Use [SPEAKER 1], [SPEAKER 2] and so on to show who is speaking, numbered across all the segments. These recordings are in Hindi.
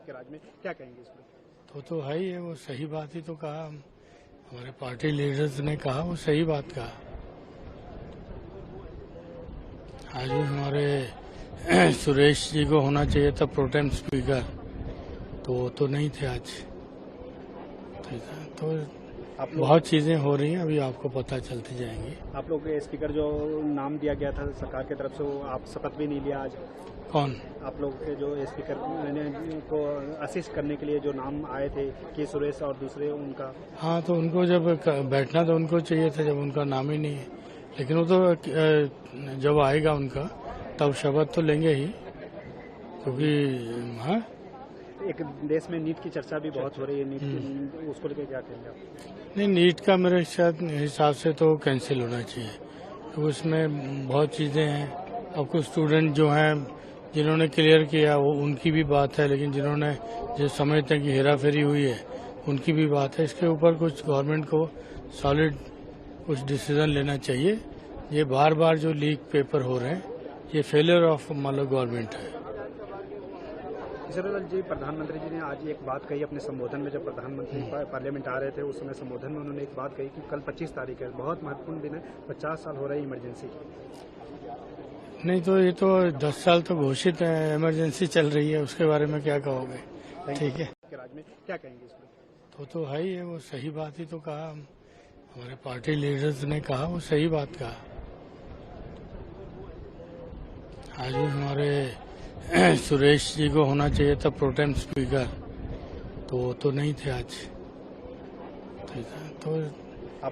[SPEAKER 1] के राज्य में, क्या कहेंगे इस पर?
[SPEAKER 2] तो है ही है, वो सही बात ही तो कहा। हमारे पार्टी लीडर्स ने कहा, वो सही बात कहा। आज भी हमारे सुरेश जी को होना चाहिए था प्रोटेम स्पीकर, तो वो तो नहीं थे आज। ठीक है, तो बहुत चीजें हो रही हैं, अभी आपको पता चलती जाएंगी।
[SPEAKER 1] आप लोग के स्पीकर जो नाम दिया गया था सरकार की तरफ से, वो आप शपथ भी नहीं लिया आज।
[SPEAKER 2] कौन?
[SPEAKER 1] आप लोग के जो स्पीकर को असिस्ट करने के लिए जो नाम आए थे कि सुरेश और दूसरे उनका।
[SPEAKER 2] हाँ, तो उनको जब बैठना तो उनको चाहिए था, जब उनका नाम ही नहीं है। लेकिन वो तो जब आएगा उनका तब शपथ तो लेंगे ही, क्योंकि हाँ,
[SPEAKER 1] एक देश में नीट की चर्चा भी बहुत हो रही है, नीट उसको लेकर क्या कहेंगे आप?
[SPEAKER 2] नहीं, नीट का मेरे हिसाब से तो कैंसिल होना चाहिए, तो उसमें बहुत चीजें हैं। अब कुछ स्टूडेंट जो हैं जिन्होंने क्लियर किया वो उनकी भी बात है, लेकिन जिन्होंने जो समझते हैं कि हेराफेरी हुई है उनकी भी बात है। इसके ऊपर कुछ गवर्नमेंट को सॉलिड कुछ डिसीजन लेना चाहिए। ये बार बार जो लीक पेपर हो रहे हैं, ये फेलियर ऑफ मतलब गवर्नमेंट है।
[SPEAKER 1] किशोर जी, प्रधानमंत्री जी ने आज एक बात कही अपने संबोधन में, जब प्रधानमंत्री पार्लियामेंट आ रहे थे उस समय संबोधन में उन्होंने एक बात कही कि कल 25 तारीख है, बहुत महत्वपूर्ण दिन है, 50 साल हो रहे हैं इमरजेंसी की।
[SPEAKER 2] नहीं, तो ये तो 10 साल तो घोषित है, इमरजेंसी चल रही है, उसके बारे में क्या कहोगे? ठीक है,
[SPEAKER 1] राज्य में क्या कहेंगे इस पर?
[SPEAKER 2] तो है ही है, वो सही बात ही तो कहा। हमारे पार्टी लीडर्स ने कहा, वो सही बात कहा। आज भी हमारे सुरेश जी को होना चाहिए था प्रोटेम स्पीकर, तो वो तो नहीं थे आज। ठीक है, तो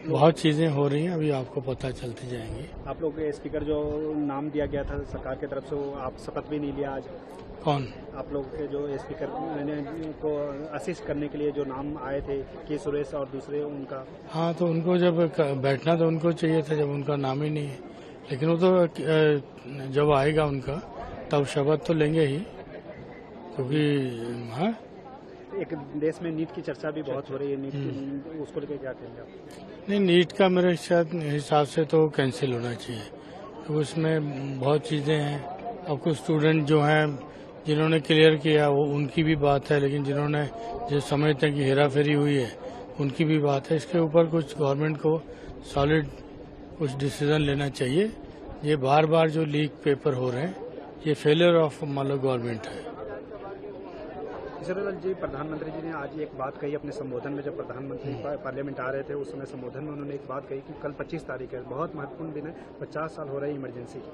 [SPEAKER 2] बहुत चीजें हो रही हैं, अभी आपको पता चलती जाएंगी।
[SPEAKER 1] आप लोग के स्पीकर जो नाम दिया गया था सरकार की तरफ से, वो आप शपथ भी नहीं लिया आज।
[SPEAKER 2] कौन?
[SPEAKER 1] आप लोग के जो स्पीकर को असिस्ट करने के लिए जो नाम आए थे कि सुरेश और दूसरे उनका।
[SPEAKER 2] हाँ, तो उनको जब बैठना तो उनको चाहिए था, जब उनका नाम ही नहीं है। लेकिन वो तो जब आएगा उनका तब शपथ तो लेंगे ही, क्योंकि हाँ,
[SPEAKER 1] एक देश में नीट की चर्चा भी बहुत हो रही है, नीट उसको लेकर क्या कहेंगे आप?
[SPEAKER 2] नहीं, नीट का मेरे हिसाब से तो कैंसिल होना चाहिए, तो उसमें बहुत चीजें हैं। अब कुछ स्टूडेंट जो हैं जिन्होंने क्लियर किया वो उनकी भी बात है, लेकिन जिन्होंने जो समझते हैं कि हेराफेरी हुई है उनकी भी बात है। इसके ऊपर कुछ गवर्नमेंट को सॉलिड कुछ डिसीजन लेना चाहिए। ये बार बार जो लीक पेपर हो रहे हैं, ये फेलियर ऑफ मतलब गवर्नमेंट है।
[SPEAKER 1] किशोर जी, प्रधानमंत्री जी ने आज एक बात कही अपने संबोधन में, जब प्रधानमंत्री पार्लियामेंट आ रहे थे उस समय संबोधन में उन्होंने एक बात कही कि कल 25 तारीख है, बहुत महत्वपूर्ण दिन है, 50 साल हो रहे हैं इमरजेंसी की।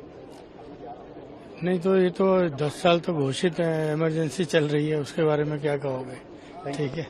[SPEAKER 2] नहीं, तो ये तो 10 साल तो घोषित है, इमरजेंसी चल रही है, उसके बारे में क्या कहोगे? ठीक है।